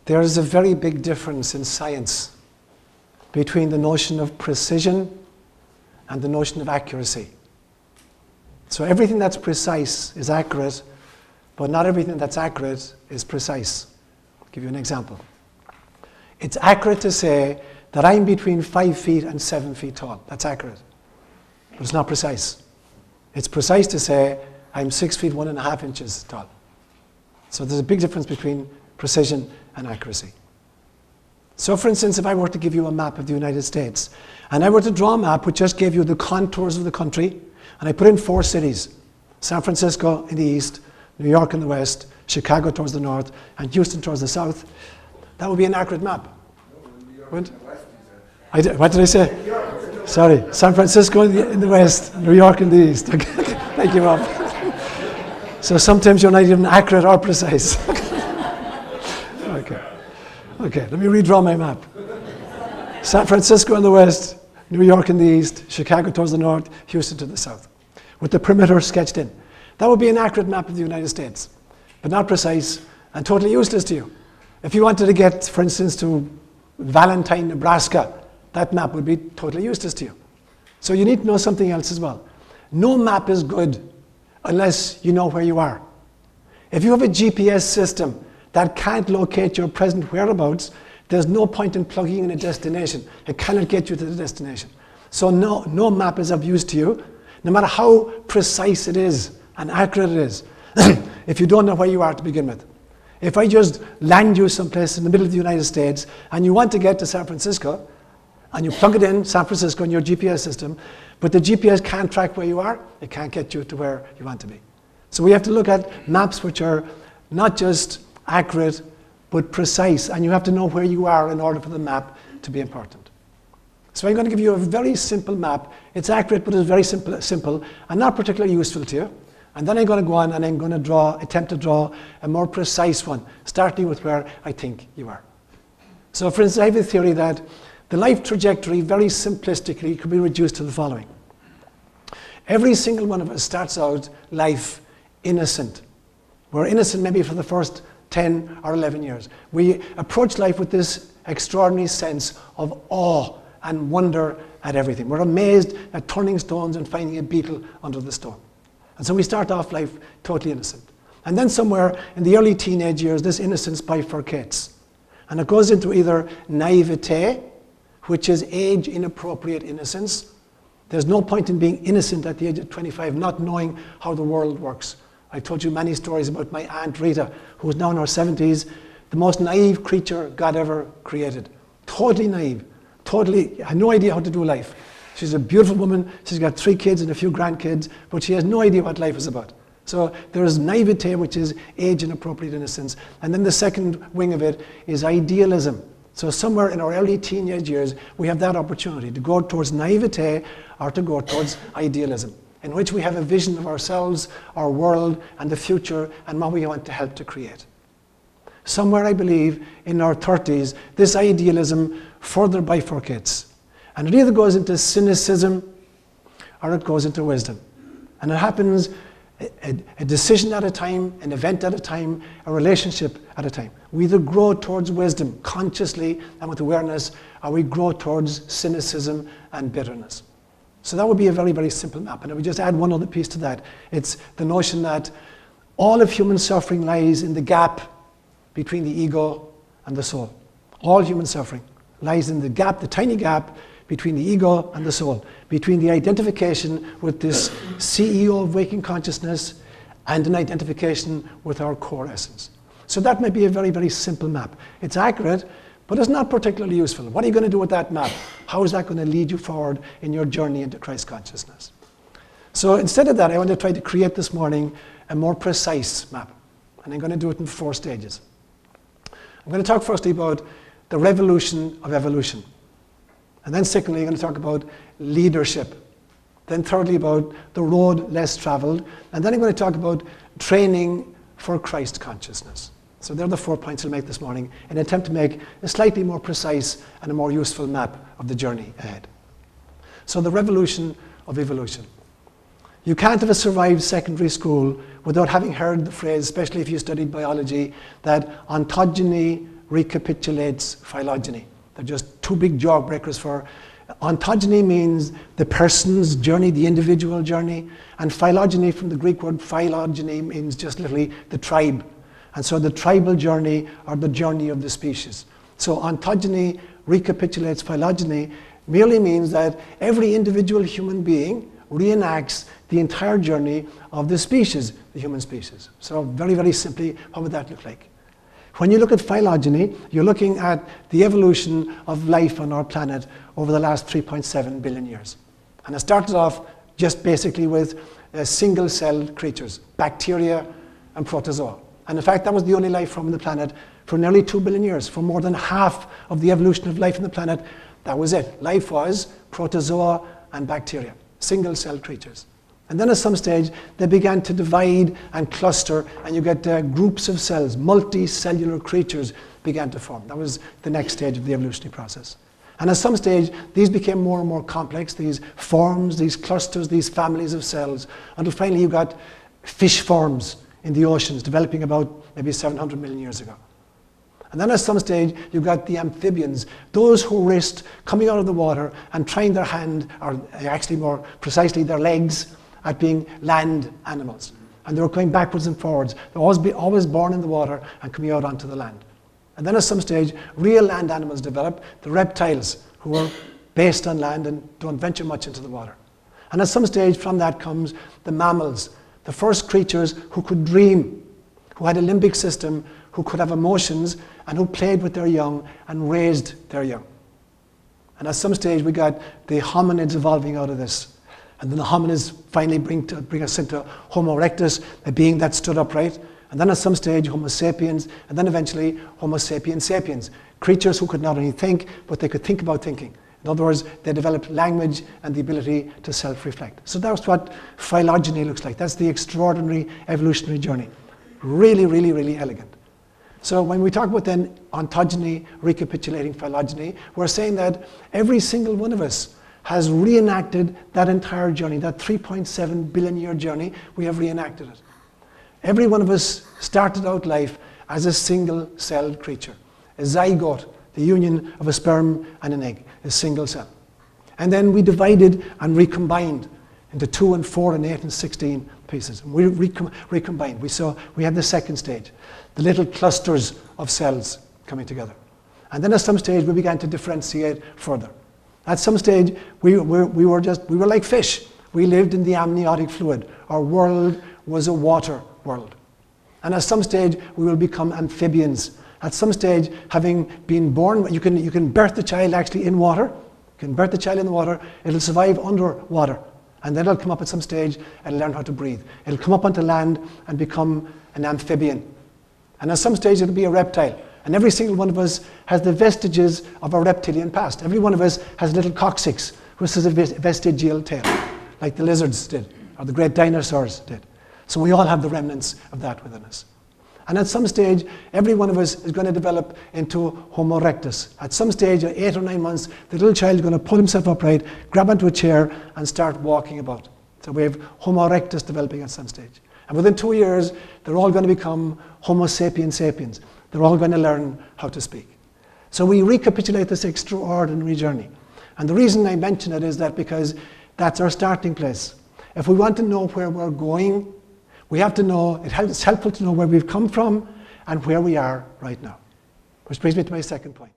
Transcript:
There is a very big difference in science between the notion of precision and the notion of accuracy. So everything that's precise is accurate, but not everything that's accurate is precise. I'll give you an example. It's accurate to say that I'm between 5 feet and 7 feet tall. That's accurate. But it's not precise. It's precise to say I'm 6 feet 1.5 inches tall. So there's a big difference between precision and accuracy. So for instance, if I were to give you a map of the United States, and I were to draw a map which just gave you the contours of the country, and I put in 4 cities, San Francisco in the east, New York in the west, Chicago towards the north, and Houston towards the south, that would be an accurate map. What did I say? Sorry, San Francisco in the west, New York in the east. Okay. Thank you, Rob. So sometimes you're not even accurate or precise. Okay, let me redraw my map. San Francisco in the west, New York in the east, Chicago towards the north, Houston to the south, with the perimeter sketched in. That would be an accurate map of the United States, but not precise and totally useless to you. If you wanted to get, for instance, to Valentine, Nebraska, that map would be totally useless to you. So you need to know something else as well. No map is good unless you know where you are. If you have a GPS system that can't locate your present whereabouts, there's no point in plugging in a destination. It cannot get you to the destination. So no map is of use to you, no matter how precise it is and accurate it is, if you don't know where you are to begin with. If I just land you someplace in the middle of the United States and you want to get to San Francisco, and you plug it in, San Francisco, in your GPS system, but the GPS can't track where you are, it can't get you to where you want to be. So we have to look at maps which are not just accurate, but precise, and you have to know where you are in order for the map to be important. So I'm going to give you a very simple map. It's accurate, but it's very simple and not particularly useful to you. And then I'm going to go on and I'm going to attempt to draw a more precise one, starting with where I think you are. So for instance, I have a theory that the life trajectory, very simplistically, could be reduced to the following. Every single one of us starts out life innocent. We're innocent maybe for the first 10 or 11 years. We approach life with this extraordinary sense of awe and wonder at everything. We're amazed at turning stones and finding a beetle under the stone. And so we start off life totally innocent. And then somewhere in the early teenage years, this innocence bifurcates. And it goes into either naivete, which is age-inappropriate innocence. There's no point in being innocent at the age of 25, not knowing how the world works. I told you many stories about my Aunt Rita, who is now in her 70s, the most naive creature God ever created. Totally naive, totally, had no idea how to do life. She's a beautiful woman, she's got 3 kids and a few grandkids, but she has no idea what life is about. So there is naivete, which is age-inappropriate innocence. And then the second wing of it is idealism. So somewhere in our early teenage years, we have that opportunity to go towards naivete or to go towards idealism, in which we have a vision of ourselves, our world, and the future, and what we want to help to create. Somewhere, I believe, in our 30s, this idealism further bifurcates. And it either goes into cynicism or it goes into wisdom. And it happens a decision at a time, an event at a time, a relationship at a time. We either grow towards wisdom consciously and with awareness, or we grow towards cynicism and bitterness. So that would be a very, very simple map. And I would just add one other piece to that. It's the notion that all of human suffering lies in the gap between the ego and the soul. All human suffering lies in the gap, the tiny gap between the ego and the soul, between the identification with this CEO of waking consciousness and an identification with our core essence. So that might be a very, very simple map. It's accurate, but it's not particularly useful. What are you going to do with that map? How is that going to lead you forward in your journey into Christ consciousness? So instead of that, I want to try to create this morning a more precise map. And I'm going to do it in 4 stages. I'm going to talk firstly about the revolution of evolution. And then secondly, I'm going to talk about leadership. Then thirdly, about the road less traveled. And then I'm going to talk about training for Christ consciousness. So they're the 4 points I'll make this morning in an attempt to make a slightly more precise and a more useful map of the journey ahead. So the revolution of evolution. You can't have survived secondary school without having heard the phrase, especially if you studied biology, that ontogeny recapitulates phylogeny. They're just two big jawbreakers for ontogeny means the person's journey, the individual journey, and phylogeny from the Greek word phylogeny means just literally the tribe. And so the tribal journey or the journey of the species. So ontogeny recapitulates phylogeny merely means that every individual human being reenacts the entire journey of the species, the human species. So very, very simply, what would that look like? When you look at phylogeny, you're looking at the evolution of life on our planet over the last 3.7 billion years. And it started off just basically with single-celled creatures, bacteria and protozoa. And in fact, that was the only life form on the planet for nearly 2 billion years. For more than half of the evolution of life on the planet, that was it. Life was protozoa and bacteria, single-celled creatures. And then at some stage, they began to divide and cluster, and you get groups of cells, multicellular creatures began to form. That was the next stage of the evolutionary process. And at some stage, these became more and more complex, these forms, these clusters, these families of cells, until finally you got fish forms in the oceans developing about maybe 700 million years ago. And then at some stage, you got the amphibians, those who risked coming out of the water and trying their hand, or actually more precisely their legs, at being land animals. And they were going backwards and forwards. They were always born in the water and coming out onto the land. And then at some stage, real land animals developed, the reptiles, who were based on land and don't venture much into the water. And at some stage from that comes the mammals, the first creatures who could dream, who had a limbic system, who could have emotions, and who played with their young and raised their young. And at some stage we got the hominids evolving out of this. And then the hominids finally bring us into Homo erectus, a being that stood upright. And then at some stage, Homo sapiens, and then eventually Homo sapiens sapiens, creatures who could not only think, but they could think about thinking. In other words, they developed language and the ability to self-reflect. So that's what phylogeny looks like. That's the extraordinary evolutionary journey. Really, really, really elegant. So when we talk about then ontogeny recapitulating phylogeny, we're saying that every single one of us has reenacted that entire journey, that 3.7 billion year journey, we have reenacted it. Every one of us started out life as a single-celled creature, a zygote, the union of a sperm and an egg, a single cell. And then we divided and recombined into 2 and 4 and 8 and 16 pieces. And we recombined. We had the second stage, the little clusters of cells coming together. And then at some stage we began to differentiate further. At some stage, we were like fish. We lived in the amniotic fluid. Our world was a water world. And at some stage, we will become amphibians. At some stage, having been born, you can birth the child actually in water. You can birth the child in the water. It'll survive underwater. And then it'll come up at some stage and learn how to breathe. It'll come up onto land and become an amphibian. And at some stage, it'll be a reptile. And every single one of us has the vestiges of our reptilian past. Every one of us has a little coccyx, which is a vestigial tail, like the lizards did, or the great dinosaurs did. So we all have the remnants of that within us. And at some stage, every one of us is going to develop into Homo erectus. At some stage, at 8 or 9 months, the little child is going to pull himself upright, grab onto a chair, and start walking about. So we have Homo erectus developing at some stage. And within 2 years, they're all going to become Homo sapiens sapiens. They're all going to learn how to speak. So we recapitulate this extraordinary journey. And the reason I mention it is that because that's our starting place. If we want to know where we're going, we have to know, it's helpful to know where we've come from and where we are right now. Which brings me to my second point.